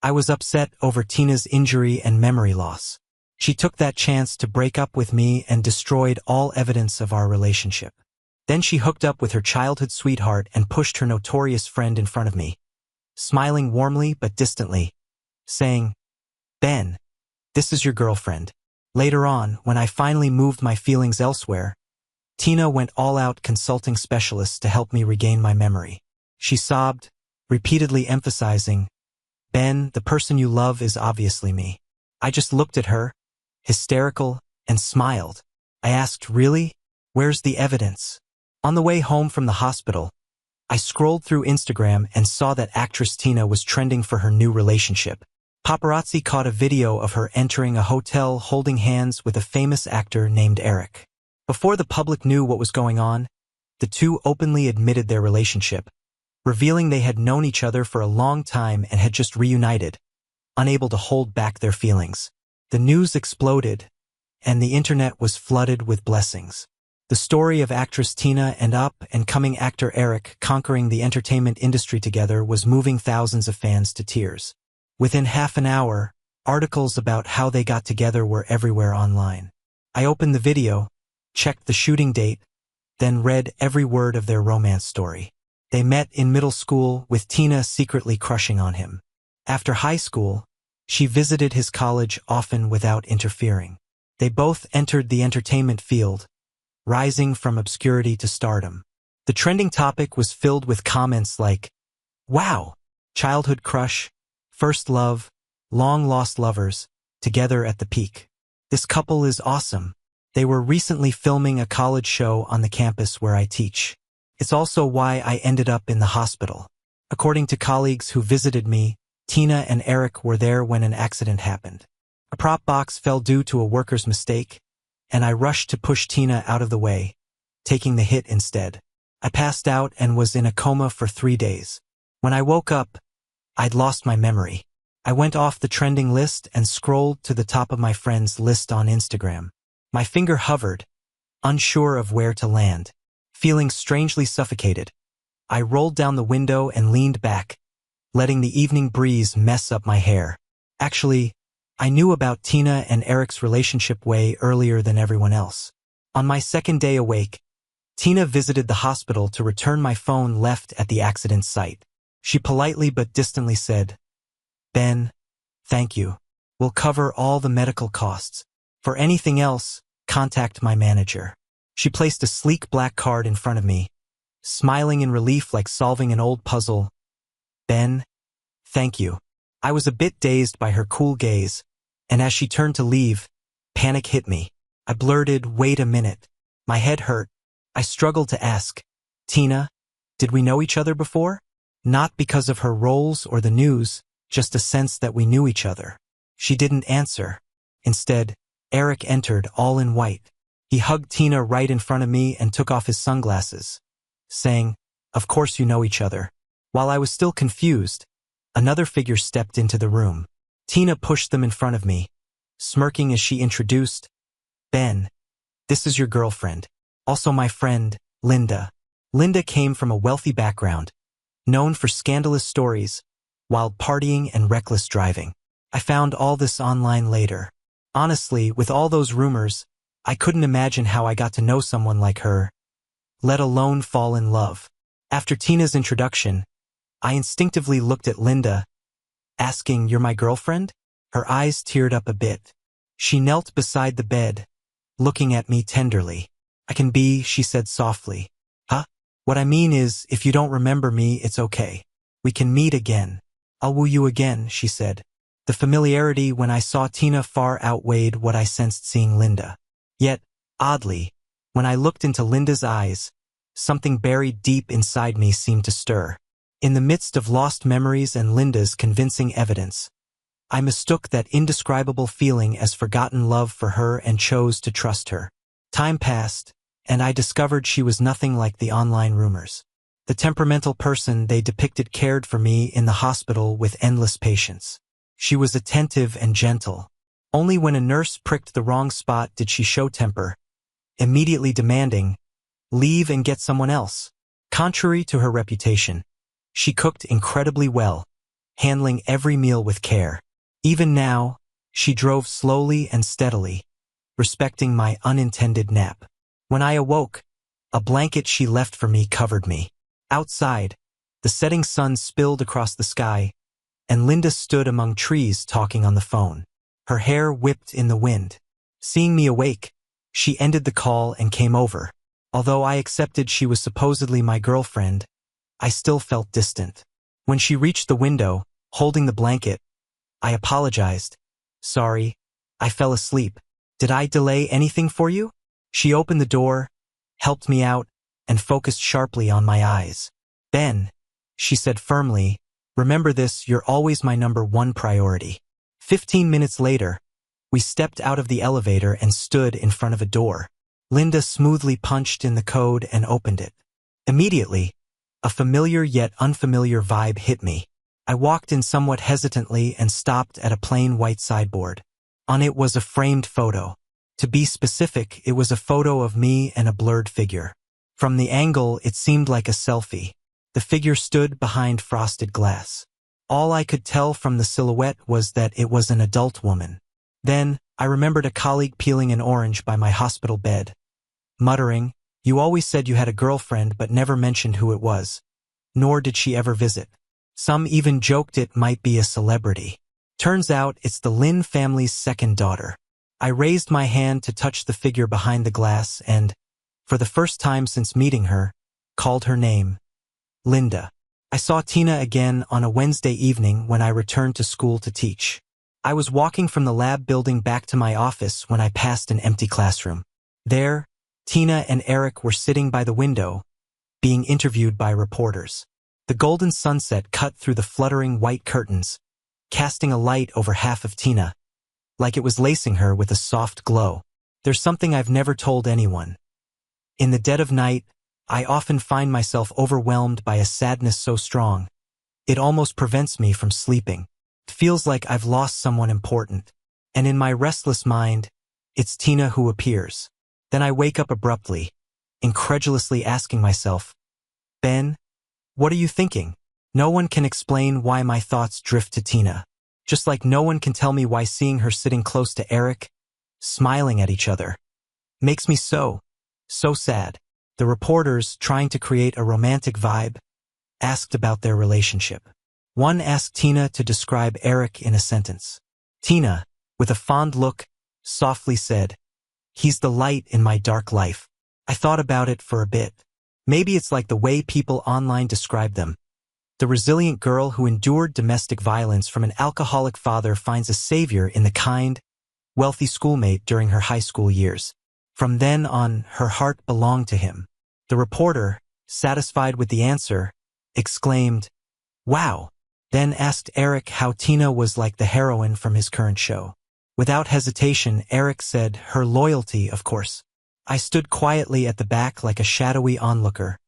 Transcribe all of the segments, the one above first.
I was upset over Tina's injury and memory loss. She took that chance to break up with me and destroyed all evidence of our relationship. Then she hooked up with her childhood sweetheart and pushed her notorious friend in front of me, smiling warmly but distantly, saying, "Ben, this is your girlfriend." Later on, when I finally moved my feelings elsewhere, Tina went all out consulting specialists to help me regain my memory. She sobbed, repeatedly emphasizing, "Ben, the person you love is obviously me." I just looked at her, hysterical, and smiled. I asked, "Really? Where's the evidence?" On the way home from the hospital, I scrolled through Instagram and saw that actress Tina was trending for her new relationship. Paparazzi caught a video of her entering a hotel holding hands with a famous actor named Eric. Before the public knew what was going on, the two openly admitted their relationship, revealing they had known each other for a long time and had just reunited, unable to hold back their feelings. The news exploded, and the internet was flooded with blessings. The story of actress Tina and up-and-coming actor Eric conquering the entertainment industry together was moving thousands of fans to tears. Within half an hour, articles about how they got together were everywhere online. I opened the video, checked the shooting date, then read every word of their romance story. They met in middle school, with Tina secretly crushing on him. After high school, she visited his college often without interfering. They both entered the entertainment field, rising from obscurity to stardom. The trending topic was filled with comments like, "Wow, childhood crush, first love, long-lost lovers, together at the peak. This couple is awesome. They were recently filming a college show on the campus where I teach. It's also why I ended up in the hospital." According to colleagues who visited me, Tina and Eric were there when an accident happened. A prop box fell due to a worker's mistake, and I rushed to push Tina out of the way, taking the hit instead. I passed out and was in a coma for 3 days. When I woke up, I'd lost my memory. I went off the trending list and scrolled to the top of my friends' list on Instagram. My finger hovered, unsure of where to land. Feeling strangely suffocated, I rolled down the window and leaned back, letting the evening breeze mess up my hair. Actually, I knew about Tina and Eric's relationship way earlier than everyone else. On my second day awake, Tina visited the hospital to return my phone left at the accident site. She politely but distantly said, "Ben, thank you. We'll cover all the medical costs. For anything else, contact my manager." She placed a sleek black card in front of me, smiling in relief like solving an old puzzle. "Ben, thank you." I was a bit dazed by her cool gaze, and as she turned to leave, panic hit me. I blurted, "Wait a minute." My head hurt. I struggled to ask, "Tina, did we know each other before?" Not because of her roles or the news, just a sense that we knew each other. She didn't answer. Instead, Eric entered, all in white. He hugged Tina right in front of me and took off his sunglasses, saying, "Of course you know each other." While I was still confused, another figure stepped into the room. Tina pushed them in front of me, smirking as she introduced, "Ben, this is your girlfriend. Also my friend, Linda." Linda came from a wealthy background, known for scandalous stories, wild partying and reckless driving. I found all this online later. Honestly, with all those rumors, I couldn't imagine how I got to know someone like her, let alone fall in love. After Tina's introduction, I instinctively looked at Linda, asking, "You're my girlfriend?" Her eyes teared up a bit. She knelt beside the bed, looking at me tenderly. "I can be," she said softly. "Huh? What I mean is, if you don't remember me, it's okay. We can meet again. I'll woo you again," she said. The familiarity when I saw Tina far outweighed what I sensed seeing Linda. Yet, oddly, when I looked into Linda's eyes, something buried deep inside me seemed to stir. In the midst of lost memories and Linda's convincing evidence, I mistook that indescribable feeling as forgotten love for her and chose to trust her. Time passed, and I discovered she was nothing like the online rumors. The temperamental person they depicted cared for me in the hospital with endless patience. She was attentive and gentle. Only when a nurse pricked the wrong spot did she show temper, immediately demanding, "Leave and get someone else." Contrary to her reputation, she cooked incredibly well, handling every meal with care. Even now, she drove slowly and steadily, respecting my unintended nap. When I awoke, a blanket she left for me covered me. Outside, the setting sun spilled across the sky, and Linda stood among trees talking on the phone. Her hair whipped in the wind. Seeing me awake, she ended the call and came over. Although I accepted she was supposedly my girlfriend, I still felt distant. When she reached the window, holding the blanket, I apologized. Sorry, I fell asleep. Did I delay anything for you? She opened the door, helped me out, and focused sharply on my eyes. Ben, she said firmly, remember this, you're always my #1 priority. 15 minutes later, we stepped out of the elevator and stood in front of a door. Linda smoothly punched in the code and opened it. Immediately, a familiar yet unfamiliar vibe hit me. I walked in somewhat hesitantly and stopped at a plain white sideboard. On it was a framed photo. To be specific, it was a photo of me and a blurred figure. From the angle, it seemed like a selfie. The figure stood behind frosted glass. All I could tell from the silhouette was that it was an adult woman. Then, I remembered a colleague peeling an orange by my hospital bed, muttering, "You always said you had a girlfriend but never mentioned who it was. Nor did she ever visit." Some even joked it might be a celebrity. Turns out it's the Lin family's second daughter. I raised my hand to touch the figure behind the glass and, for the first time since meeting her, called her name, Linda. I saw Tina again on a Wednesday evening when I returned to school to teach. I was walking from the lab building back to my office when I passed an empty classroom. There, Tina and Eric were sitting by the window, being interviewed by reporters. The golden sunset cut through the fluttering white curtains, casting a light over half of Tina, like it was lacing her with a soft glow. There's something I've never told anyone. In the dead of night, I often find myself overwhelmed by a sadness so strong, it almost prevents me from sleeping. It feels like I've lost someone important, and in my restless mind, it's Tina who appears. Then I wake up abruptly, incredulously asking myself, Ben, what are you thinking? No one can explain why my thoughts drift to Tina. Just like no one can tell me why seeing her sitting close to Eric, smiling at each other, makes me so sad. The reporters, trying to create a romantic vibe, asked about their relationship. One asked Tina to describe Eric in a sentence. Tina, with a fond look, softly said, "He's the light in my dark life." I thought about it for a bit. Maybe it's like the way people online describe them. The resilient girl who endured domestic violence from an alcoholic father finds a savior in the kind, wealthy schoolmate during her high school years. From then on, her heart belonged to him. The reporter, satisfied with the answer, exclaimed, "Wow," then asked Eric how Tina was like the heroine from his current show. Without hesitation, Eric said, "Her loyalty, of course." I stood quietly at the back like a shadowy onlooker,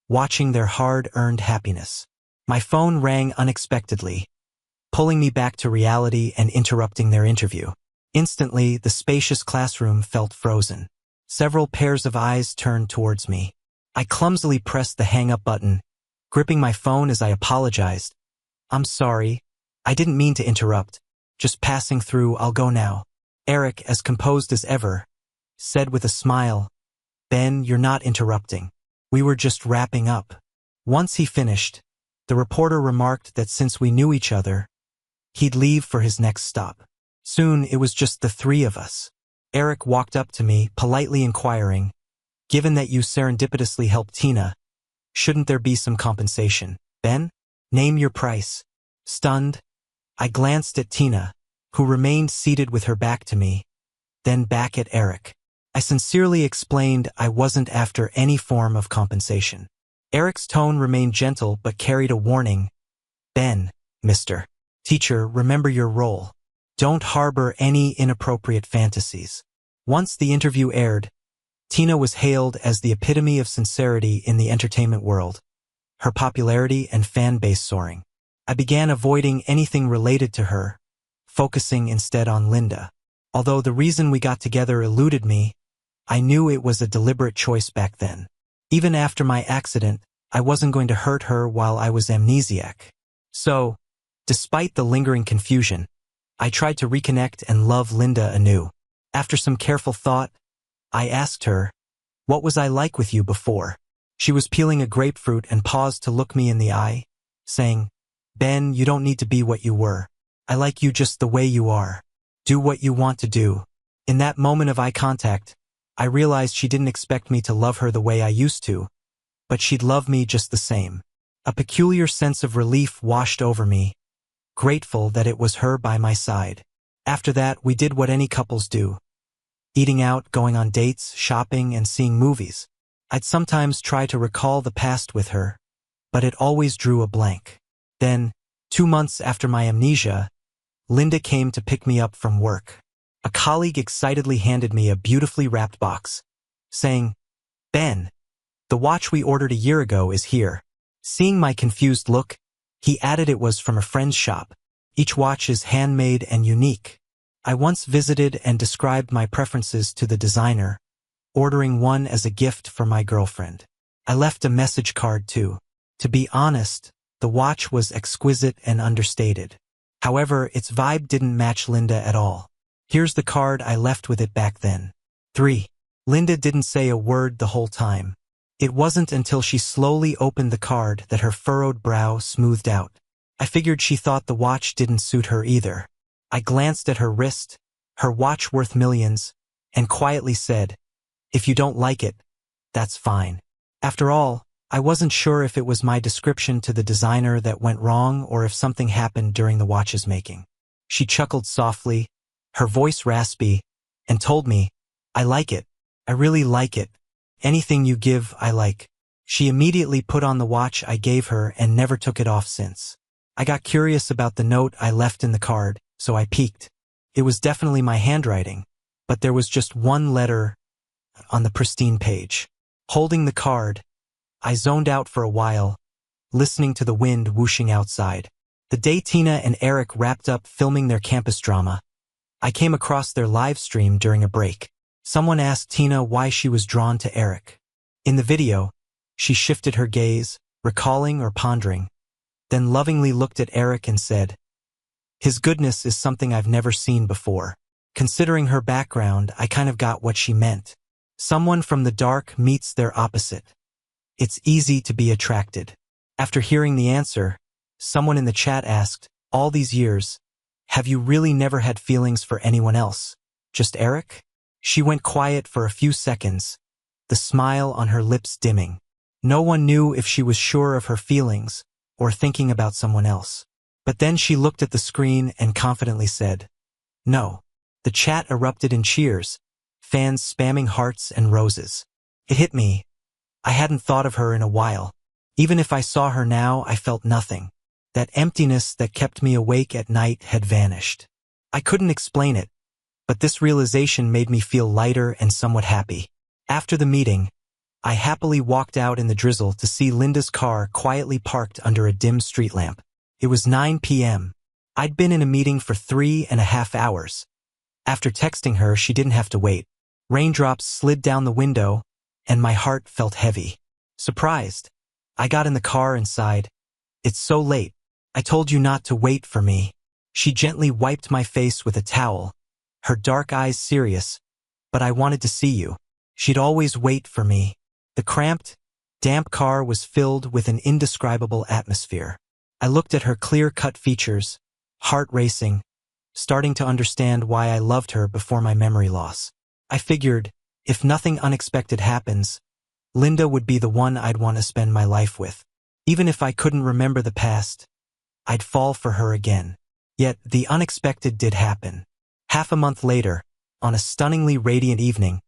watching their hard-earned happiness. My phone rang unexpectedly, pulling me back to reality and interrupting their interview. Instantly, the spacious classroom felt frozen. Several pairs of eyes turned towards me. I clumsily pressed the hang-up button, gripping my phone as I apologized. "I'm sorry. I didn't mean to interrupt. Just passing through, I'll go now." Eric, as composed as ever, said with a smile, "Ben, you're not interrupting. We were just wrapping up." Once he finished, the reporter remarked that since we knew each other, he'd leave for his next stop. Soon, it was just the three of us. Eric walked up to me, politely inquiring, "Given that you serendipitously helped Tina, shouldn't there be some compensation? Ben, name your price." Stunned, I glanced at Tina, who remained seated with her back to me, then back at Eric. I sincerely explained I wasn't after any form of compensation. Eric's tone remained gentle but carried a warning. "Ben, Mr. Teacher, remember your role. Don't harbor any inappropriate fantasies." Once the interview aired, Tina was hailed as the epitome of sincerity in the entertainment world, her popularity and fan base soaring. I began avoiding anything related to her, focusing instead on Linda. Although the reason we got together eluded me, I knew it was a deliberate choice back then. Even after my accident, I wasn't going to hurt her while I was amnesiac. So, Despite the lingering confusion, I tried to reconnect and love Linda anew. After some careful thought, I asked her, "What was I like with you before?" She was peeling a grapefruit and paused to look me in the eye, saying, "Ben, you don't need to be what you were. I like you just the way you are. Do what you want to do." In that moment of eye contact, I realized she didn't expect me to love her the way I used to, but she'd love me just the same. A peculiar sense of relief washed over me, grateful that it was her by my side. After that, we did what any couples do. Eating out, going on dates, shopping, and seeing movies. I'd sometimes try to recall the past with her, but it always drew a blank. Then, 2 months after my amnesia, Linda came to pick me up from work. A colleague excitedly handed me a beautifully wrapped box, saying, "Ben, the watch we ordered a year ago is here." Seeing my confused look, he added it was from a friend's shop. Each watch is handmade and unique. I once visited and described my preferences to the designer, ordering one as a gift for my girlfriend. I left a message card too. To be honest, the watch was exquisite and understated. However, its vibe didn't match Linda at all. Here's the card I left with it back then. 3. Linda didn't say a word the whole time. It wasn't until she slowly opened the card that her furrowed brow smoothed out. I figured she thought the watch didn't suit her either. I glanced at her wrist, her watch worth millions, and quietly said, "If you don't like it, that's fine." After all, I wasn't sure if it was my description to the designer that went wrong or if something happened during the watch's making. She chuckled softly, her voice raspy, and told me, "I like it. I really like it. Anything you give, I like." She immediately put on the watch I gave her and never took it off since. I got curious about the note I left in the card, so I peeked. It was definitely my handwriting, but there was just one letter on the pristine page. Holding the card, I zoned out for a while, listening to the wind whooshing outside. The day Tina and Eric wrapped up filming their campus drama, I came across their live stream during a break. Someone asked Tina why she was drawn to Eric. In the video, she shifted her gaze, recalling or pondering, then lovingly looked at Eric and said, "His goodness is something I've never seen before." Considering her background, I kind of got what she meant. Someone from the dark meets their opposite. It's easy to be attracted. After hearing the answer, someone in the chat asked, "All these years, have you really never had feelings for anyone else? Just Eric?" She went quiet for a few seconds, the smile on her lips dimming. No one knew if she was sure of her feelings or thinking about someone else. But then she looked at the screen and confidently said, "No." The chat erupted in cheers, fans spamming hearts and roses. It hit me. I hadn't thought of her in a while. Even if I saw her now, I felt nothing. That emptiness that kept me awake at night had vanished. I couldn't explain it, but this realization made me feel lighter and somewhat happy. After the meeting, I happily walked out in the drizzle to see Linda's car quietly parked under a dim street lamp. It was 9 p.m. I'd been in a meeting for 3.5 hours. After texting her, she didn't have to wait. Raindrops slid down the window, and my heart felt heavy. Surprised, I got in the car and sighed, "It's so late. I told you not to wait for me." She gently wiped my face with a towel, her dark eyes serious, "But I wanted to see you." She'd always wait for me. The cramped, damp car was filled with an indescribable atmosphere. I looked at her clear-cut features, heart racing, starting to understand why I loved her before my memory loss. I figured, if nothing unexpected happens, Linda would be the one I'd want to spend my life with. Even if I couldn't remember the past, I'd fall for her again. Yet the unexpected did happen. Half a month later, on a stunningly radiant evening,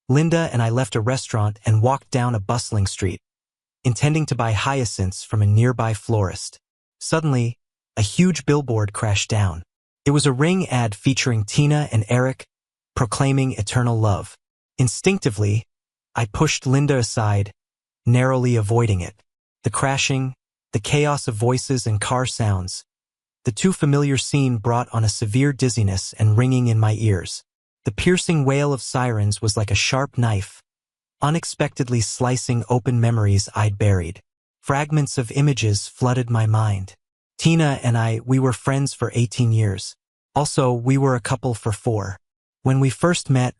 Linda and I left a restaurant and walked down a bustling street, intending to buy hyacinths from a nearby florist. Suddenly, a huge billboard crashed down. It was a Ring ad featuring Tina and Eric, proclaiming eternal love. Instinctively, I pushed Linda aside, narrowly avoiding it. The crashing, the chaos of voices and car sounds, the too familiar scene brought on a severe dizziness and ringing in my ears. The piercing wail of sirens was like a sharp knife, unexpectedly slicing open memories I'd buried. Fragments of images flooded my mind. Tina and I, we were friends for 18 years. Also, we were a couple for 4. When we first met,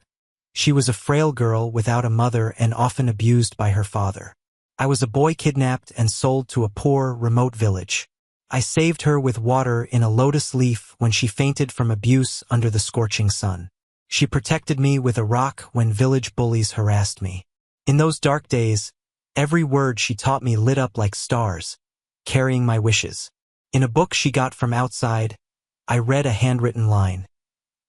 she was a frail girl without a mother and often abused by her father. I was a boy kidnapped and sold to a poor, remote village. I saved her with water in a lotus leaf when she fainted from abuse under the scorching sun. She protected me with a rock when village bullies harassed me. In those dark days, every word she taught me lit up like stars, carrying my wishes. In a book she got from outside, I read a handwritten line.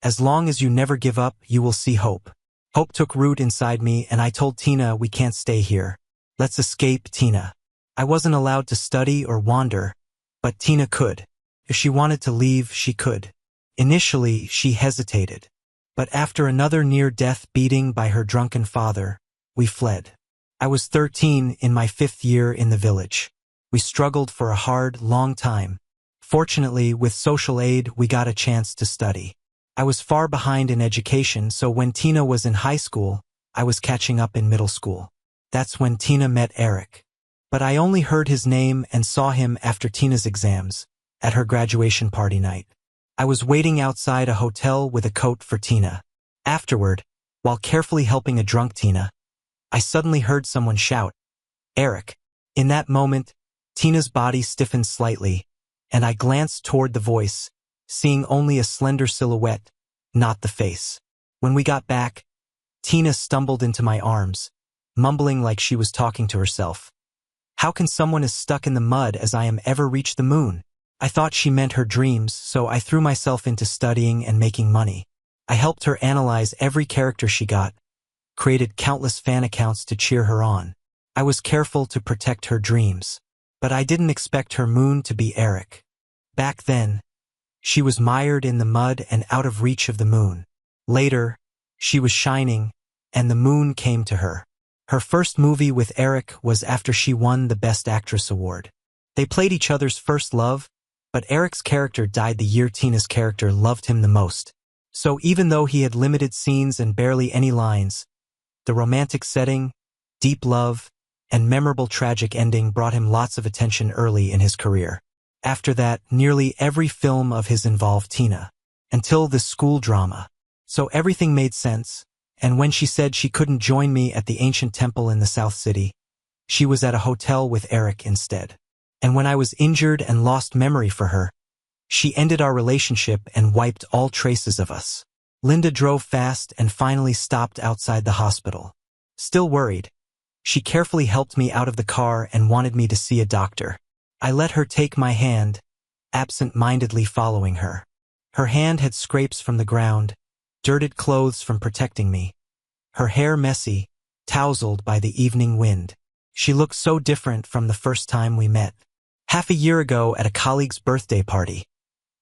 As long as you never give up, you will see hope. Hope took root inside me, and I told Tina, we can't stay here. Let's escape, Tina. I wasn't allowed to study or wander, but Tina could. If she wanted to leave, she could. Initially, she hesitated. But after another near-death beating by her drunken father, we fled. I was 13 in my 5th year in the village. We struggled for a hard, long time. Fortunately, with social aid, we got a chance to study. I was far behind in education, so when Tina was in high school, I was catching up in middle school. That's when Tina met Eric. But I only heard his name and saw him after Tina's exams, at her graduation party night. I was waiting outside a hotel with a coat for Tina. Afterward, while carefully helping a drunk Tina, I suddenly heard someone shout, "Eric." In that moment, Tina's body stiffened slightly, and I glanced toward the voice, seeing only a slender silhouette, not the face. When we got back, Tina stumbled into my arms, mumbling like she was talking to herself. How can someone as stuck in the mud as I am ever reach the moon? I thought she meant her dreams, so I threw myself into studying and making money. I helped her analyze every character she got, created countless fan accounts to cheer her on. I was careful to protect her dreams. But I didn't expect her moon to be Eric. Back then, she was mired in the mud and out of reach of the moon. Later, she was shining, and the moon came to her. Her first movie with Eric was after she won the Best Actress award. They played each other's first love, but Eric's character died the year Tina's character loved him the most. So even though he had limited scenes and barely any lines, the romantic setting, deep love, and memorable tragic ending brought him lots of attention early in his career. After that, nearly every film of his involved Tina, until the school drama. So everything made sense, and when she said she couldn't join me at the ancient temple in the South City, she was at a hotel with Eric instead. And when I was injured and lost memory for her, she ended our relationship and wiped all traces of us. Linda drove fast and finally stopped outside the hospital. Still worried, she carefully helped me out of the car and wanted me to see a doctor. I let her take my hand, absent-mindedly following her. Her hand had scrapes from the ground, dirted clothes from protecting me. Her hair messy, tousled by the evening wind. She looked so different from the first time we met. Half a year ago at a colleague's birthday party,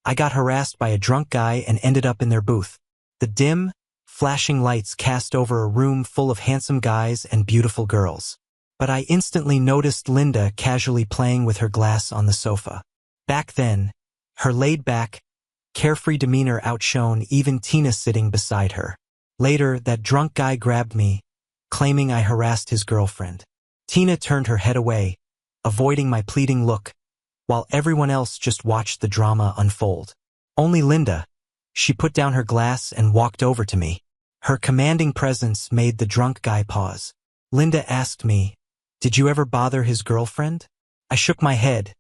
I got harassed by a drunk guy and ended up in their booth. The dim, flashing lights cast over a room full of handsome guys and beautiful girls. But I instantly noticed Linda casually playing with her glass on the sofa. Back then, her laid-back, carefree demeanor outshone even Tina sitting beside her. Later, that drunk guy grabbed me, claiming I harassed his girlfriend. Tina turned her head away, avoiding my pleading look, while everyone else just watched the drama unfold. Only Linda, she put down her glass and walked over to me. Her commanding presence made the drunk guy pause. Linda asked me, "Did you ever bother his girlfriend?" I shook my head,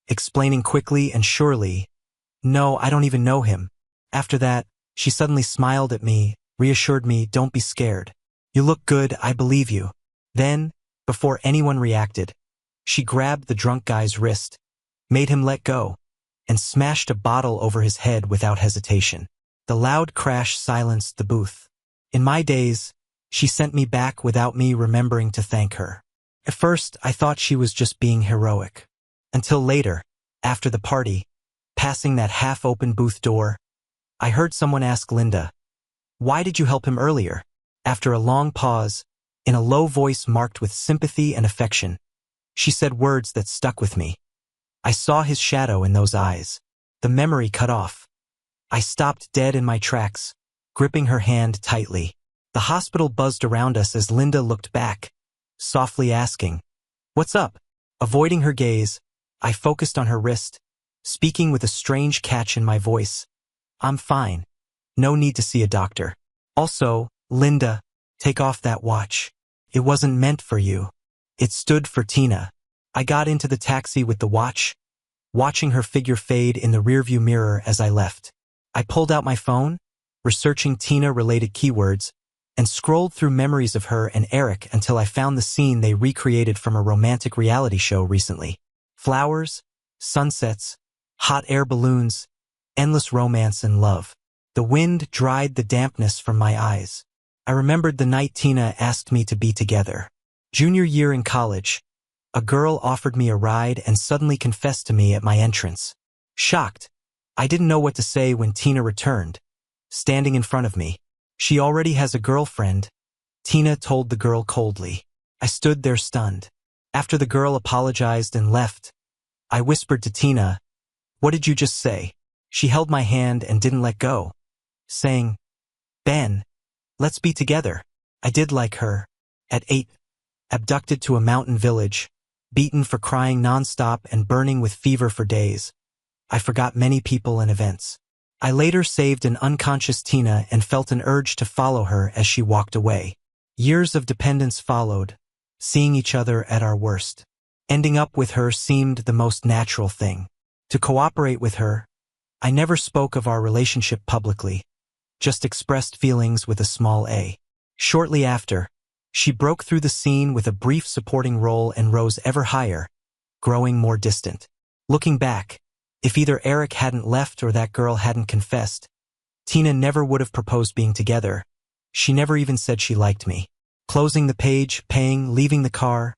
explaining quickly and surely, "No, I don't even know him." After that, she suddenly smiled at me, reassured me, "Don't be scared. You look good, I believe you." Then, before anyone reacted, she grabbed the drunk guy's wrist, made him let go, and smashed a bottle over his head without hesitation. The loud crash silenced the booth. In my days, she sent me back without me remembering to thank her. At first, I thought she was just being heroic. Until later, after the party, passing that half-open booth door, I heard someone ask Linda, "Why did you help him earlier?" After a long pause, in a low voice marked with sympathy and affection, she said words that stuck with me. I saw his shadow in those eyes. The memory cut off. I stopped dead in my tracks, gripping her hand tightly. The hospital buzzed around us as Linda looked back, softly asking, "What's up?" Avoiding her gaze, I focused on her wrist, speaking with a strange catch in my voice. I'm fine. No need to see a doctor. Also, Linda, take off that watch. It wasn't meant for you. It stood for Tina. I got into the taxi with the watch, watching her figure fade in the rearview mirror as I left. I pulled out my phone, researching Tina-related keywords, and scrolled through memories of her and Eric until I found the scene they recreated from a romantic reality show recently. Flowers, sunsets, hot air balloons, endless romance and love. The wind dried the dampness from my eyes. I remembered the night Tina asked me to be together. Junior year in college, a girl offered me a ride and suddenly confessed to me at my entrance. Shocked, I didn't know what to say when Tina returned, standing in front of me. She already has a girlfriend, Tina told the girl coldly. I stood there stunned. After the girl apologized and left, I whispered to Tina, "What did you just say?" She held my hand and didn't let go, saying, "Ben, let's be together." I did like her. At 8, abducted to a mountain village, beaten for crying nonstop and burning with fever for days, I forgot many people and events. I later saved an unconscious Tina and felt an urge to follow her as she walked away. Years of dependence followed, seeing each other at our worst. Ending up with her seemed the most natural thing. To cooperate with her, I never spoke of our relationship publicly, just expressed feelings with a small a. Shortly after, she broke through the scene with a brief supporting role and rose ever higher, growing more distant. Looking back, if either Eric hadn't left or that girl hadn't confessed, Tina never would have proposed being together. She never even said she liked me. Closing the page, paying, leaving the car,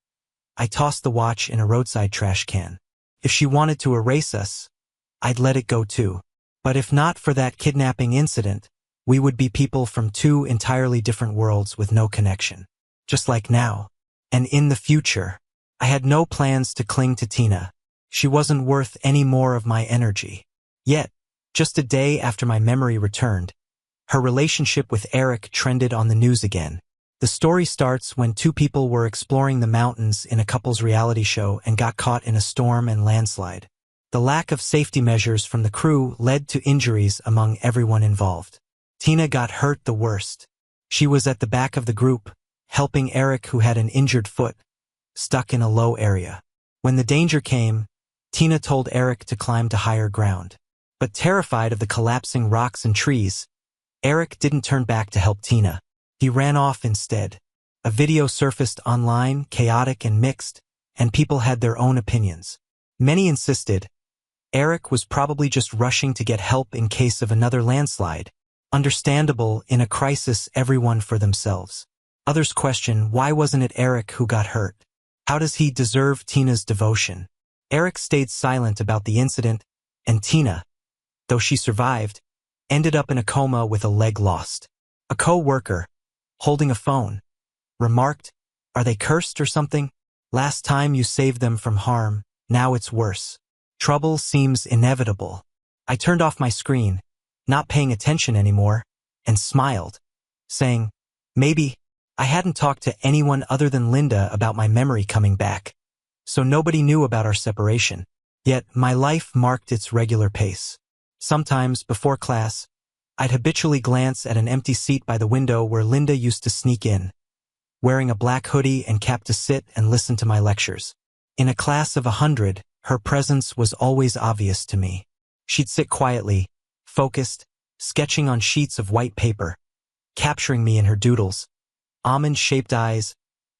I tossed the watch in a roadside trash can. If she wanted to erase us, I'd let it go too. But if not for that kidnapping incident, we would be people from two entirely different worlds with no connection. Just like now. And in the future, I had no plans to cling to Tina. She wasn't worth any more of my energy. Yet, just a day after my memory returned, her relationship with Eric trended on the news again. The story starts when two people were exploring the mountains in a couple's reality show and got caught in a storm and landslide. The lack of safety measures from the crew led to injuries among everyone involved. Tina got hurt the worst. She was at the back of the group, helping Eric, who had an injured foot, stuck in a low area. When the danger came, Tina told Eric to climb to higher ground. But terrified of the collapsing rocks and trees, Eric didn't turn back to help Tina. He ran off instead. A video surfaced online, chaotic and mixed, and people had their own opinions. Many insisted Eric was probably just rushing to get help in case of another landslide. Understandable, in a crisis, everyone for themselves. Others question, why wasn't it Eric who got hurt? How does he deserve Tina's devotion? Eric stayed silent about the incident, and Tina, though she survived, ended up in a coma with a leg lost. A co-worker, holding a phone, remarked, "Are they cursed or something? Last time you saved them from harm, now it's worse. Trouble seems inevitable." I turned off my screen, not paying attention anymore, and smiled, saying, maybe. I hadn't talked to anyone other than Linda about my memory coming back, so nobody knew about our separation. Yet my life marked its regular pace. Sometimes, before class, I'd habitually glance at an empty seat by the window where Linda used to sneak in, wearing a black hoodie and cap to sit and listen to my lectures. In a class of 100, her presence was always obvious to me. She'd sit quietly, focused, sketching on sheets of white paper, capturing me in her doodles. Almond-shaped eyes,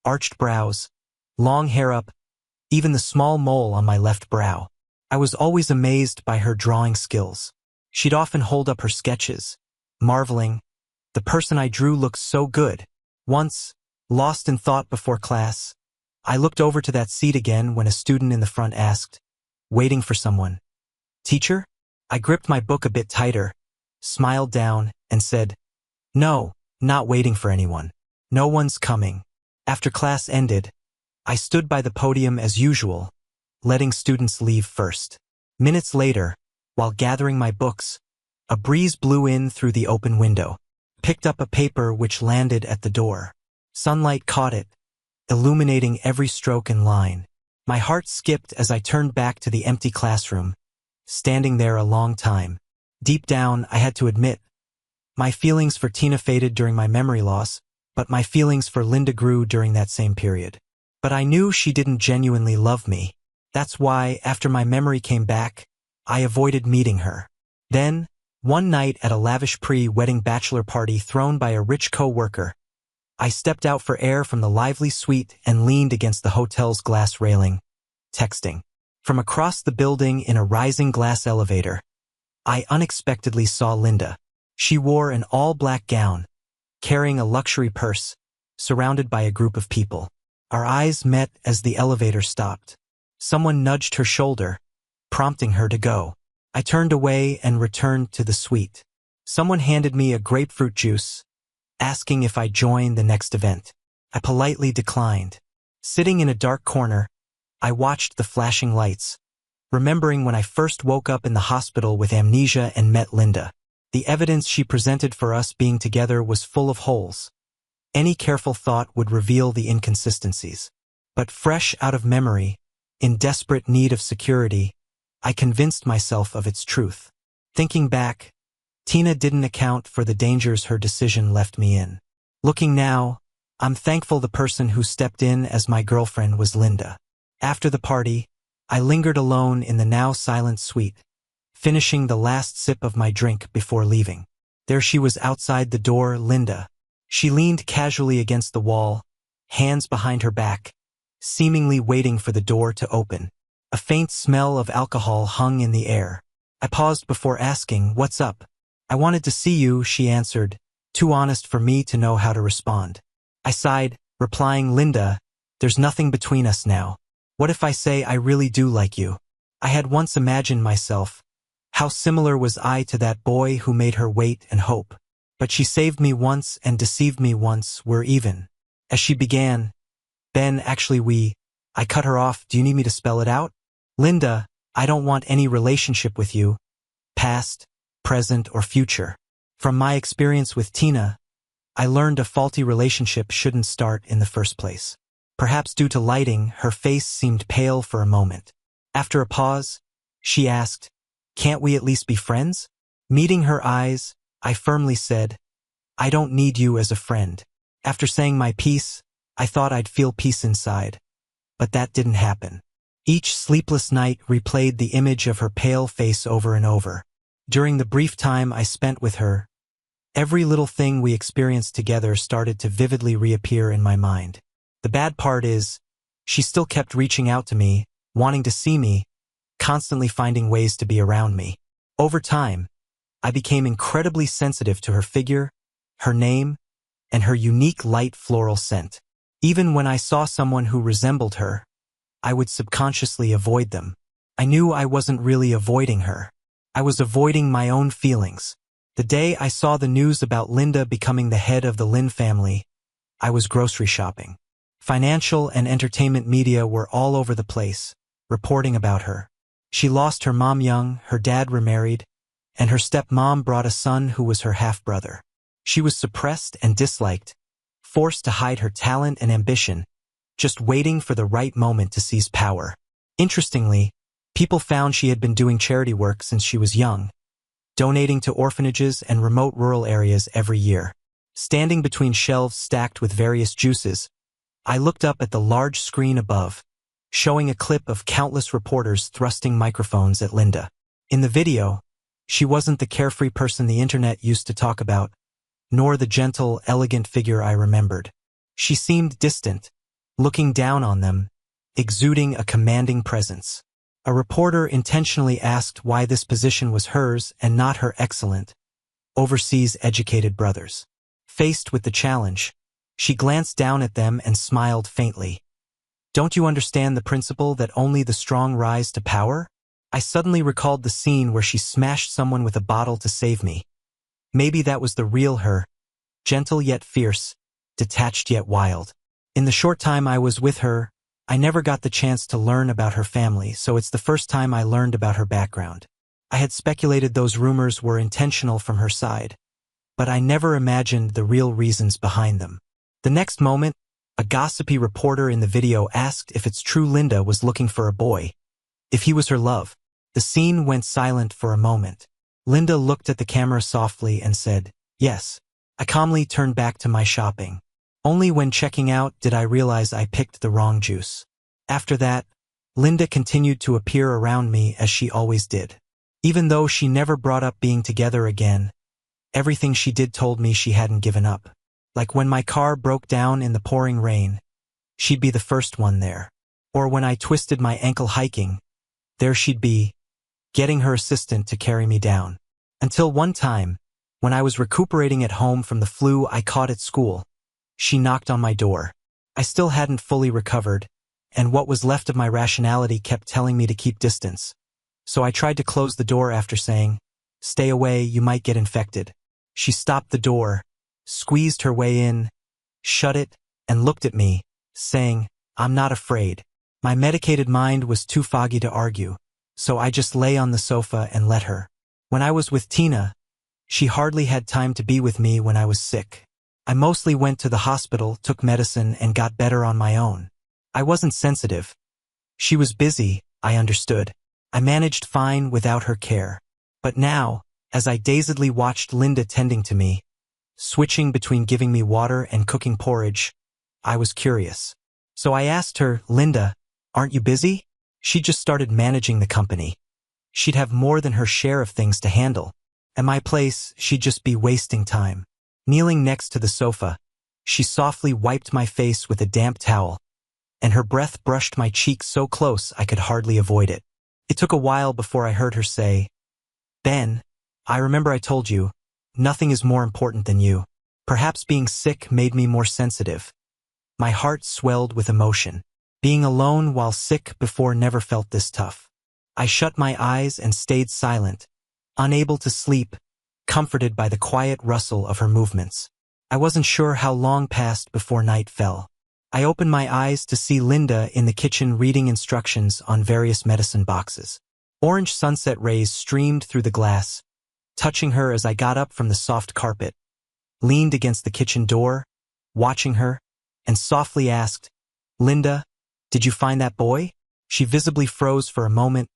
arched brows, long hair up, even the small mole on my left brow. I was always amazed by her drawing skills. She'd often hold up her sketches, marveling, "The person I drew looks so good." Once, lost in thought before class, I looked over to that seat again when a student in the front asked, "Waiting for someone, teacher?" I gripped my book a bit tighter, smiled down, and said, "No, not waiting for anyone. No one's coming." After class ended, I stood by the podium as usual, letting students leave first. Minutes later, while gathering my books, a breeze blew in through the open window, picked up a paper which landed at the door. Sunlight caught it, illuminating every stroke and line. My heart skipped as I turned back to the empty classroom, standing there a long time. Deep down, I had to admit, my feelings for Tina faded during my memory loss, but my feelings for Linda grew during that same period. But I knew she didn't genuinely love me. That's why, after my memory came back, I avoided meeting her. Then, one night at a lavish pre-wedding bachelor party thrown by a rich co-worker, I stepped out for air from the lively suite and leaned against the hotel's glass railing, texting. From across the building in a rising glass elevator, I unexpectedly saw Linda. She wore an all-black gown, carrying a luxury purse, surrounded by a group of people. Our eyes met as the elevator stopped. Someone nudged her shoulder, prompting her to go. I turned away and returned to the suite. Someone handed me a grapefruit juice, asking if I'd join the next event. I politely declined. Sitting in a dark corner, I watched the flashing lights, remembering when I first woke up in the hospital with amnesia and met Linda. The evidence she presented for us being together was full of holes. Any careful thought would reveal the inconsistencies. But fresh out of memory, in desperate need of security, I convinced myself of its truth. Thinking back, Tina didn't account for the dangers her decision left me in. Looking now, I'm thankful the person who stepped in as my girlfriend was Linda. After the party, I lingered alone in the now silent suite, finishing the last sip of my drink before leaving. There she was outside the door, Linda. She leaned casually against the wall, hands behind her back, seemingly waiting for the door to open. A faint smell of alcohol hung in the air. I paused before asking, "What's up?" "I wanted to see you," she answered, too honest for me to know how to respond. I sighed, replying, "Linda, there's nothing between us now. What if I say I really do like you?" I had once imagined myself. How similar was I to that boy who made her wait and hope? But she saved me once and deceived me once. We're even. As she began, "Ben, actually I cut her off. "Do you need me to spell it out?" "Linda, I don't want any relationship with you, past, present, or future. From my experience with Tina, I learned a faulty relationship shouldn't start in the first place." Perhaps due to lighting, her face seemed pale for a moment. After a pause, she asked, "Can't we at least be friends?" Meeting her eyes, I firmly said, "I don't need you as a friend." After saying my piece, I thought I'd feel peace inside. But that didn't happen. Each sleepless night replayed the image of her pale face over and over. During the brief time I spent with her, every little thing we experienced together started to vividly reappear in my mind. The bad part is, she still kept reaching out to me, wanting to see me, constantly finding ways to be around me. Over time, I became incredibly sensitive to her figure, her name, and her unique light floral scent. Even when I saw someone who resembled her, I would subconsciously avoid them. I knew I wasn't really avoiding her. I was avoiding my own feelings. The day I saw the news about Linda becoming the head of the Lin family, I was grocery shopping. Financial and entertainment media were all over the place, reporting about her. She lost her mom young, her dad remarried, and her stepmom brought a son who was her half-brother. She was suppressed and disliked, forced to hide her talent and ambition, just waiting for the right moment to seize power. Interestingly, people found she had been doing charity work since she was young, donating to orphanages and remote rural areas every year. Standing between shelves stacked with various juices, I looked up at the large screen above, showing a clip of countless reporters thrusting microphones at Linda. In the video, she wasn't the carefree person the internet used to talk about, nor the gentle, elegant figure I remembered. She seemed distant, looking down on them, exuding a commanding presence. A reporter intentionally asked why this position was hers and not her excellent, overseas educated brother's. Faced with the challenge, she glanced down at them and smiled faintly. "Don't you understand the principle that only the strong rise to power?" I suddenly recalled the scene where she smashed someone with a bottle to save me. Maybe that was the real her, gentle yet fierce, detached yet wild. In the short time I was with her, I never got the chance to learn about her family, so it's the first time I learned about her background. I had speculated those rumors were intentional from her side, but I never imagined the real reasons behind them. The next moment, a gossipy reporter in the video asked if it's true Linda was looking for a boy, if he was her love. The scene went silent for a moment. Linda looked at the camera softly and said, "Yes." I calmly turned back to my shopping. Only when checking out did I realize I picked the wrong juice. After that, Linda continued to appear around me as she always did. Even though she never brought up being together again, everything she did told me she hadn't given up. Like when my car broke down in the pouring rain, she'd be the first one there. Or when I twisted my ankle hiking, there she'd be, getting her assistant to carry me down. Until one time, when I was recuperating at home from the flu I caught at school, she knocked on my door. I still hadn't fully recovered, and what was left of my rationality kept telling me to keep distance. So I tried to close the door after saying, "Stay away, you might get infected." She stopped the door, squeezed her way in, shut it, and looked at me, saying, "I'm not afraid." My medicated mind was too foggy to argue, so I just lay on the sofa and let her. When I was with Tina, she hardly had time to be with me when I was sick. I mostly went to the hospital, took medicine, and got better on my own. I wasn't sensitive. She was busy, I understood. I managed fine without her care. But now, as I dazedly watched Linda tending to me, switching between giving me water and cooking porridge, I was curious. So I asked her, "Linda, aren't you busy?" She just started managing the company. She'd have more than her share of things to handle. At my place, she'd just be wasting time. Kneeling next to the sofa, she softly wiped my face with a damp towel, and her breath brushed my cheek so close I could hardly avoid it. It took a while before I heard her say, "Ben, I remember I told you, nothing is more important than you." Perhaps being sick made me more sensitive. My heart swelled with emotion. Being alone while sick before never felt this tough. I shut my eyes and stayed silent, unable to sleep, comforted by the quiet rustle of her movements. I wasn't sure how long passed before night fell. I opened my eyes to see Linda in the kitchen reading instructions on various medicine boxes. Orange sunset rays streamed through the glass, touching her as I got up from the soft carpet, leaned against the kitchen door, watching her, and softly asked, "Linda, did you find that boy?" She visibly froze for a moment,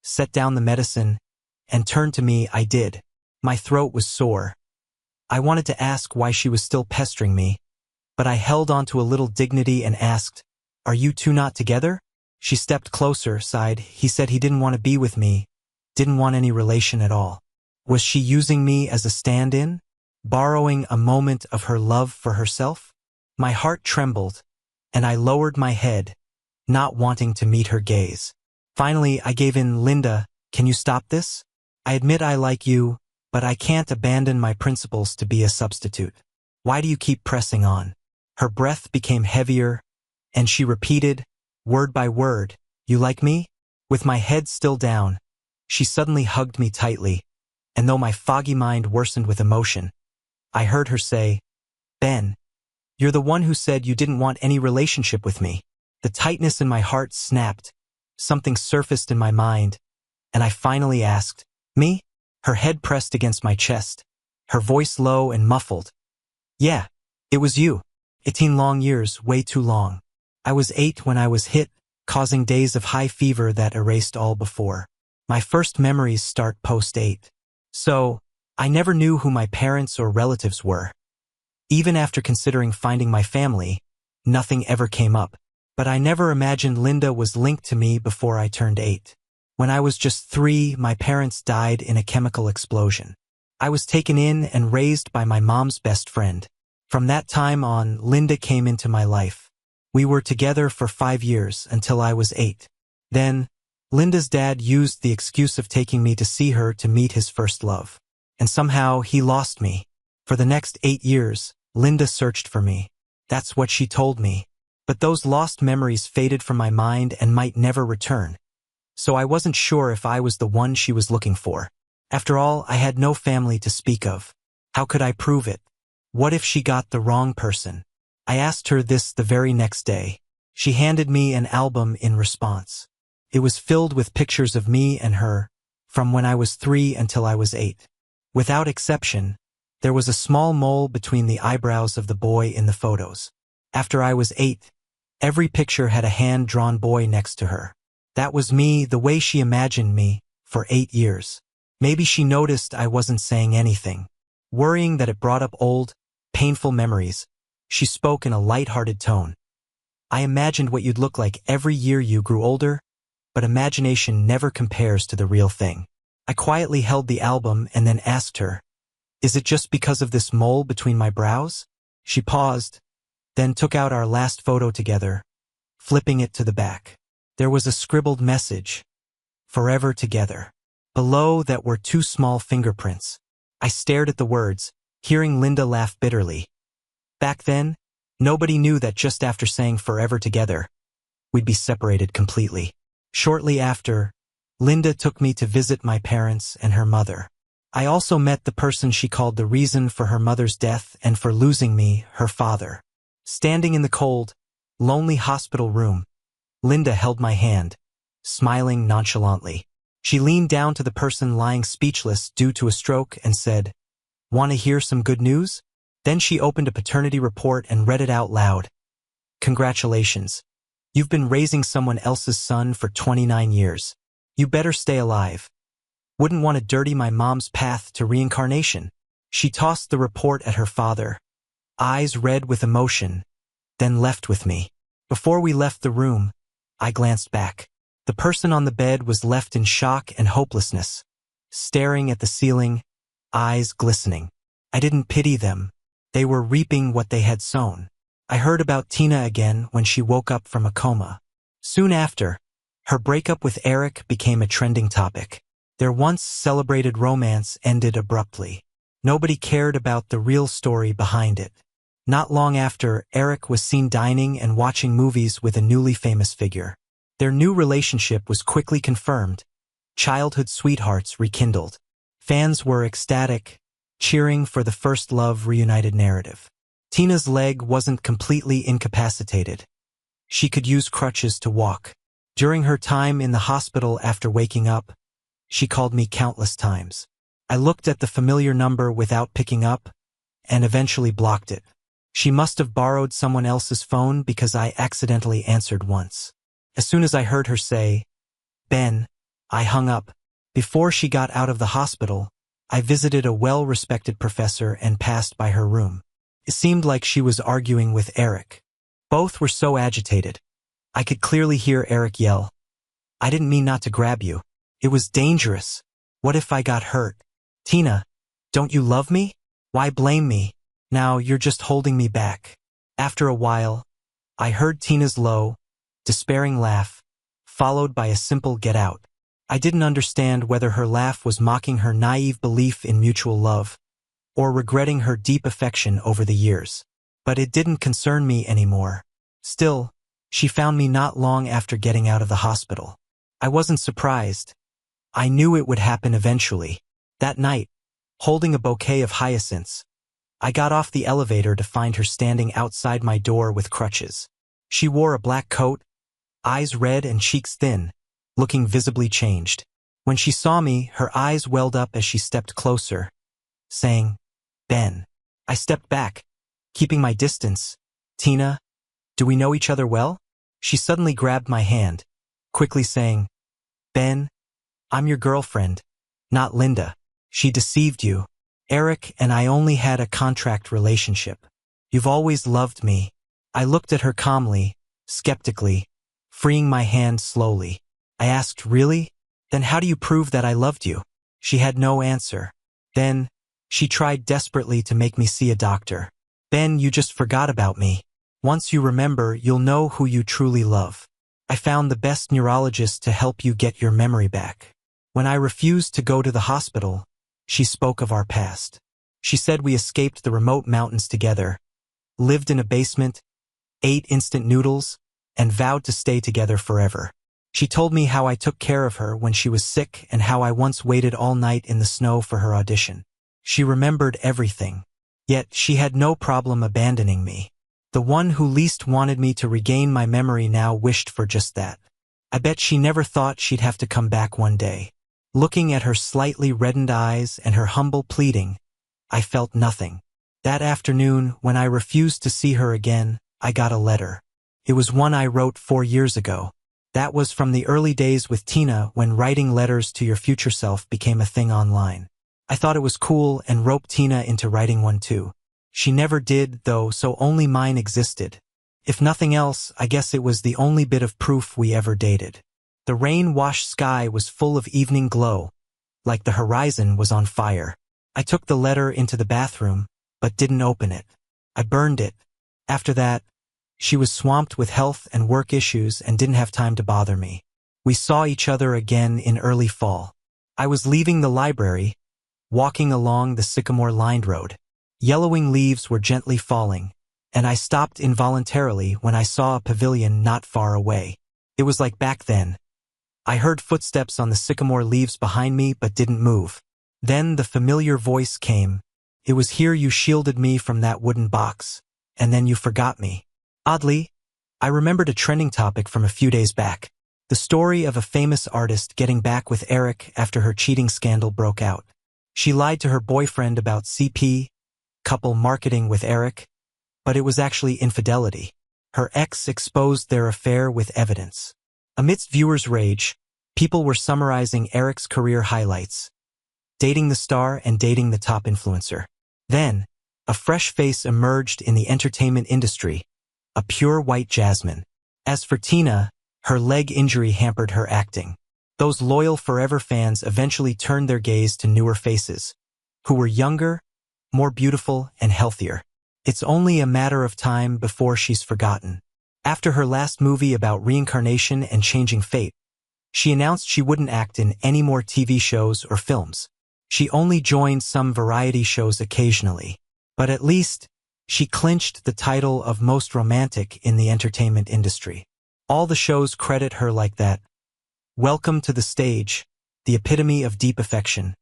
set down the medicine, and turned to me. I did. My throat was sore. I wanted to ask why she was still pestering me, but I held on to a little dignity and asked, "Are you two not together?" She stepped closer, sighed. "He said he didn't want to be with me, didn't want any relation at all." Was she using me as a stand-in? Borrowing a moment of her love for herself? My heart trembled, and I lowered my head, not wanting to meet her gaze. Finally, I gave in. "Linda, can you stop this? I admit I like you, but I can't abandon my principles to be a substitute. Why do you keep pressing on?" Her breath became heavier, and she repeated, word by word, "You like me?" With my head still down, she suddenly hugged me tightly, and though my foggy mind worsened with emotion, I heard her say, "Ben, you're the one who said you didn't want any relationship with me." The tightness in my heart snapped, something surfaced in my mind, and I finally asked, "Me?" Her head pressed against my chest, her voice low and muffled. "Yeah, it was you. 18 long years, way too long. I was 8 when I was hit, causing days of high fever that erased all before. My first memories start post-8. So, I never knew who my parents or relatives were. Even after considering finding my family, nothing ever came up. But I never imagined Linda was linked to me before I turned 8. When I was just 3, my parents died in a chemical explosion. I was taken in and raised by my mom's best friend. From that time on, Linda came into my life. We were together for 5 years until I was 8. Then, Linda's dad used the excuse of taking me to see her to meet his first love. And somehow he lost me. For the next 8 years, Linda searched for me. That's what she told me. But those lost memories faded from my mind and might never return. So I wasn't sure if I was the one she was looking for. After all, I had no family to speak of. How could I prove it? What if she got the wrong person? I asked her this the very next day. She handed me an album in response. It was filled with pictures of me and her, from when I was 3 until I was 8. Without exception, there was a small mole between the eyebrows of the boy in the photos. After I was 8, every picture had a hand-drawn boy next to her. That was me, the way she imagined me, for 8 years. Maybe she noticed I wasn't saying anything. Worrying that it brought up old, painful memories, she spoke in a light-hearted tone. I imagined what you'd look like every year you grew older, but imagination never compares to the real thing. I quietly held the album and then asked her, "Is it just because of this mole between my brows?" She paused, then took out our last photo together, flipping it to the back. There was a scribbled message, "Forever together." Below that were 2 small fingerprints. I stared at the words, hearing Linda laugh bitterly. Back then, nobody knew that just after saying "forever together," we'd be separated completely. Shortly after, Linda took me to visit my parents and her mother. I also met the person she called the reason for her mother's death and for losing me, her father. Standing in the cold, lonely hospital room, Linda held my hand, smiling nonchalantly. She leaned down to the person lying speechless due to a stroke and said, "Want to hear some good news?" Then she opened a paternity report and read it out loud. "Congratulations. You've been raising someone else's son for 29 years. You better stay alive. Wouldn't want to dirty my mom's path to reincarnation." She tossed the report at her father, eyes red with emotion, then left with me. Before we left the room, I glanced back. The person on the bed was left in shock and hopelessness, staring at the ceiling, eyes glistening. I didn't pity them. They were reaping what they had sown. I heard about Tina again when she woke up from a coma. Soon after, her breakup with Eric became a trending topic. Their once celebrated romance ended abruptly. Nobody cared about the real story behind it. Not long after, Eric was seen dining and watching movies with a newly famous figure. Their new relationship was quickly confirmed. Childhood sweethearts rekindled. Fans were ecstatic, cheering for the first love reunited narrative. Tina's leg wasn't completely incapacitated. She could use crutches to walk. During her time in the hospital after waking up, she called me countless times. I looked at the familiar number without picking up, and eventually blocked it. She must have borrowed someone else's phone because I accidentally answered once. As soon as I heard her say, "Ben," I hung up. Before she got out of the hospital, I visited a well-respected professor and passed by her room. It seemed like she was arguing with Eric. Both were so agitated. I could clearly hear Eric yell, "I didn't mean not to grab you. It was dangerous. What if I got hurt? Tina, don't you love me? Why blame me? Now you're just holding me back." After a while, I heard Tina's low, despairing laugh, followed by a simple "get out." I didn't understand whether her laugh was mocking her naive belief in mutual love, or regretting her deep affection over the years. But it didn't concern me anymore. Still, she found me not long after getting out of the hospital. I wasn't surprised. I knew it would happen eventually. That night, holding a bouquet of hyacinths, I got off the elevator to find her standing outside my door with crutches. She wore a black coat, eyes red and cheeks thin, looking visibly changed. When she saw me, her eyes welled up as she stepped closer, saying, "Ben." I stepped back, keeping my distance. "Tina, do we know each other well?" She suddenly grabbed my hand, quickly saying, "Ben, I'm your girlfriend, not Linda. She deceived you. Eric and I only had a contract relationship. You've always loved me." I looked at her calmly, skeptically, freeing my hand slowly. I asked, "Really? Then how do you prove that I loved you?" She had no answer. Then, she tried desperately to make me see a doctor. "Ben, you just forgot about me. Once you remember, you'll know who you truly love. I found the best neurologist to help you get your memory back." When I refused to go to the hospital, she spoke of our past. She said we escaped the remote mountains together, lived in a basement, ate instant noodles, and vowed to stay together forever. She told me how I took care of her when she was sick and how I once waited all night in the snow for her audition. She remembered everything. Yet she had no problem abandoning me. The one who least wanted me to regain my memory now wished for just that. I bet she never thought she'd have to come back one day. Looking at her slightly reddened eyes and her humble pleading, I felt nothing. That afternoon, when I refused to see her again, I got a letter. It was one I wrote 4 years ago. That was from the early days with Tina when writing letters to your future self became a thing online. I thought it was cool and roped Tina into writing one too. She never did, though, so only mine existed. If nothing else, I guess it was the only bit of proof we ever dated. The rain-washed sky was full of evening glow, like the horizon was on fire. I took the letter into the bathroom, but didn't open it. I burned it. After that, she was swamped with health and work issues and didn't have time to bother me. We saw each other again in early fall. I was leaving the library, walking along the sycamore-lined road. Yellowing leaves were gently falling, and I stopped involuntarily when I saw a pavilion not far away. It was like back then. I heard footsteps on the sycamore leaves behind me but didn't move. Then the familiar voice came. It was here you shielded me from that wooden box, and then you forgot me. Oddly, I remembered a trending topic from a few days back. The story of a famous artist getting back with Eric after her cheating scandal broke out. She lied to her boyfriend about CP, couple marketing with Eric, but it was actually infidelity. Her ex exposed their affair with evidence. Amidst viewers' rage, people were summarizing Eric's career highlights, dating the star and dating the top influencer. Then, a fresh face emerged in the entertainment industry, a pure white jasmine. As for Tina, her leg injury hampered her acting. Those loyal Forever fans eventually turned their gaze to newer faces, who were younger, more beautiful, and healthier. It's only a matter of time before she's forgotten. After her last movie about reincarnation and changing fate, she announced she wouldn't act in any more TV shows or films. She only joined some variety shows occasionally. But at least, she clinched the title of most romantic in the entertainment industry. All the shows credit her like that. Welcome to the stage, the epitome of deep affection,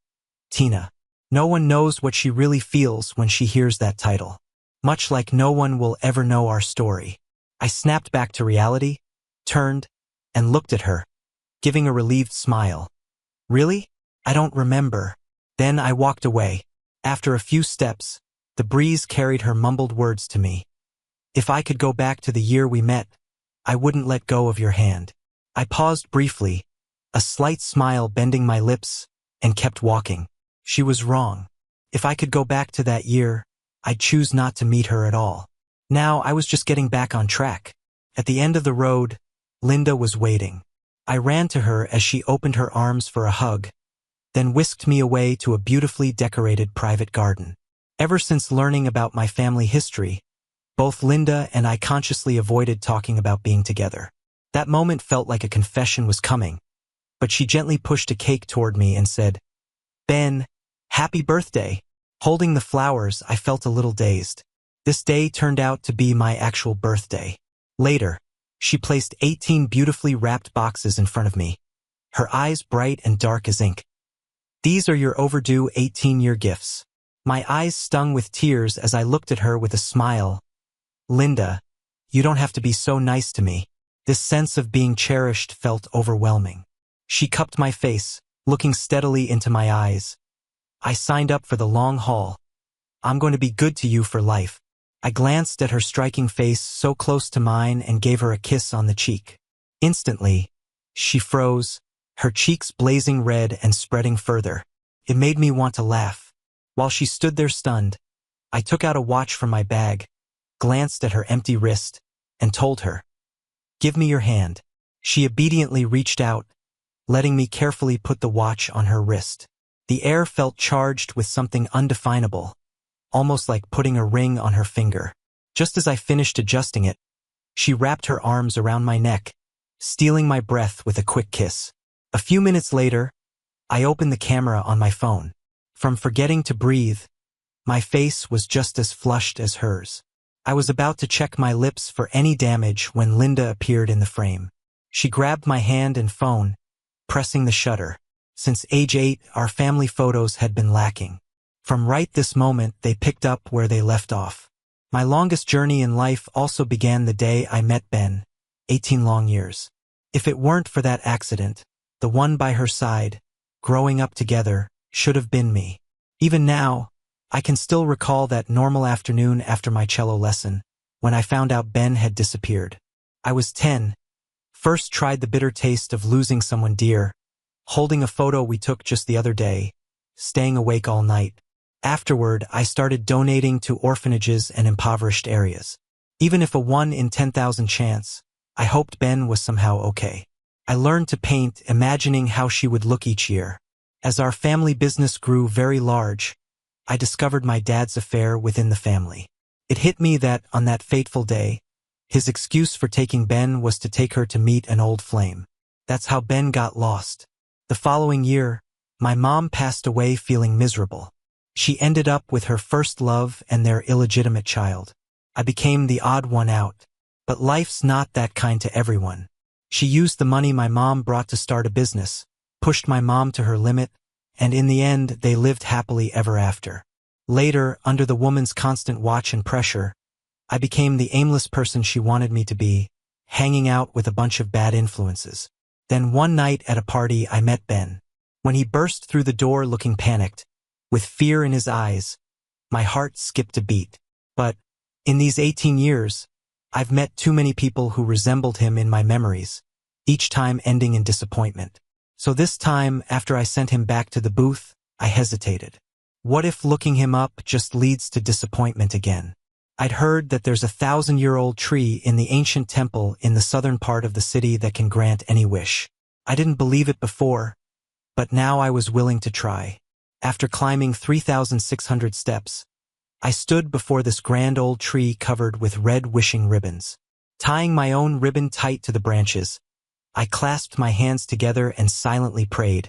Tina. No one knows what she really feels when she hears that title. Much like no one will ever know our story. I snapped back to reality, turned, and looked at her, giving a relieved smile. Really? I don't remember. Then I walked away. After a few steps, the breeze carried her mumbled words to me. If I could go back to the year we met, I wouldn't let go of your hand. I paused briefly, a slight smile bending my lips, and kept walking. She was wrong. If I could go back to that year, I'd choose not to meet her at all. Now I was just getting back on track. At the end of the road, Linda was waiting. I ran to her as she opened her arms for a hug, then whisked me away to a beautifully decorated private garden. Ever since learning about my family history, both Linda and I consciously avoided talking about being together. That moment felt like a confession was coming, but she gently pushed a cake toward me and said, "Ben, happy birthday." Holding the flowers, I felt a little dazed. This day turned out to be my actual birthday. Later, she placed 18 beautifully wrapped boxes in front of me, her eyes bright and dark as ink. "These are your overdue 18-year gifts." My eyes stung with tears as I looked at her with a smile. "Linda, you don't have to be so nice to me." This sense of being cherished felt overwhelming. She cupped my face, looking steadily into my eyes. "I signed up for the long haul. I'm going to be good to you for life." I glanced at her striking face so close to mine and gave her a kiss on the cheek. Instantly, she froze, her cheeks blazing red and spreading further. It made me want to laugh. While she stood there stunned, I took out a watch from my bag, glanced at her empty wrist, and told her, "Give me your hand." She obediently reached out, letting me carefully put the watch on her wrist. The air felt charged with something undefinable, almost like putting a ring on her finger. Just as I finished adjusting it, she wrapped her arms around my neck, stealing my breath with a quick kiss. A few minutes later, I opened the camera on my phone. From forgetting to breathe, my face was just as flushed as hers. I was about to check my lips for any damage when Linda appeared in the frame. She grabbed my hand and phone, pressing the shutter. Since age 8, our family photos had been lacking. From right this moment, they picked up where they left off. My longest journey in life also began the day I met Ben, 18 long years. If it weren't for that accident, the one by her side, growing up together, should have been me. Even now, I can still recall that normal afternoon after my cello lesson, when I found out Ben had disappeared. I was 10, First tried the bitter taste of losing someone dear, holding a photo we took just the other day, staying awake all night. Afterward, I started donating to orphanages and impoverished areas. Even if a 1 in 10,000 chance, I hoped Ben was somehow okay. I learned to paint, imagining how she would look each year. As our family business grew very large, I discovered my dad's affair within the family. It hit me that, on that fateful day, his excuse for taking Ben was to take her to meet an old flame. That's how Ben got lost. The following year, my mom passed away feeling miserable. She ended up with her first love and their illegitimate child. I became the odd one out. But life's not that kind to everyone. She used the money my mom brought to start a business, pushed my mom to her limit, and in the end, they lived happily ever after. Later, under the woman's constant watch and pressure, I became the aimless person she wanted me to be, hanging out with a bunch of bad influences. Then one night at a party, I met Ben. When he burst through the door looking panicked, with fear in his eyes, my heart skipped a beat. But, in these 18 years, I've met too many people who resembled him in my memories, each time ending in disappointment. So this time, after I sent him back to the booth, I hesitated. What if looking him up just leads to disappointment again? I'd heard that there's a 1,000-year-old tree in the ancient temple in the southern part of the city that can grant any wish. I didn't believe it before, but now I was willing to try. After climbing 3,600 steps, I stood before this grand old tree covered with red wishing ribbons. Tying my own ribbon tight to the branches, I clasped my hands together and silently prayed.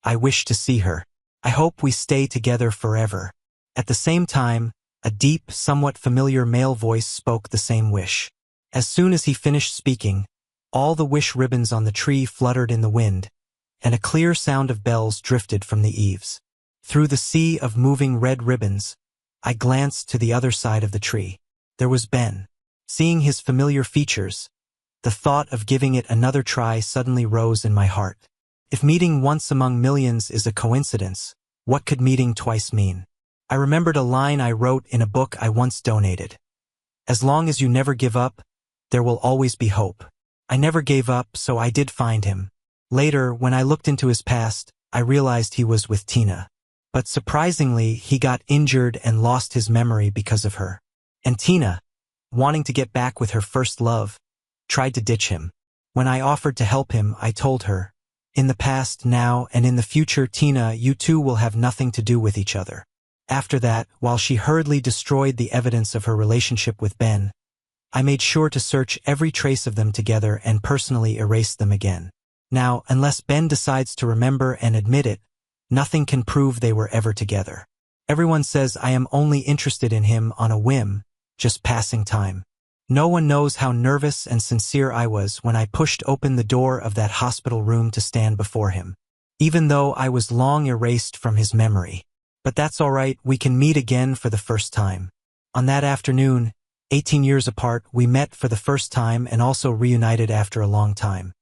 I wish to see her. I hope we stay together forever. At the same time, a deep, somewhat familiar male voice spoke the same wish. As soon as he finished speaking, all the wish ribbons on the tree fluttered in the wind, and a clear sound of bells drifted from the eaves. Through the sea of moving red ribbons, I glanced to the other side of the tree. There was Ben. Seeing his familiar features, the thought of giving it another try suddenly rose in my heart. If meeting once among millions is a coincidence, what could meeting twice mean? I remembered a line I wrote in a book I once donated. As long as you never give up, there will always be hope. I never gave up, so I did find him. Later, when I looked into his past, I realized he was with Tina. But surprisingly, he got injured and lost his memory because of her. And Tina, wanting to get back with her first love, tried to ditch him. When I offered to help him, I told her, in the past, now, and in the future, Tina, you two will have nothing to do with each other. After that, while she hurriedly destroyed the evidence of her relationship with Ben, I made sure to search every trace of them together and personally erase them again. Now, unless Ben decides to remember and admit it, nothing can prove they were ever together. Everyone says I am only interested in him on a whim, just passing time. No one knows how nervous and sincere I was when I pushed open the door of that hospital room to stand before him, even though I was long erased from his memory. But that's all right, we can meet again for the first time. On that afternoon, 18 years apart, we met for the first time and also reunited after a long time.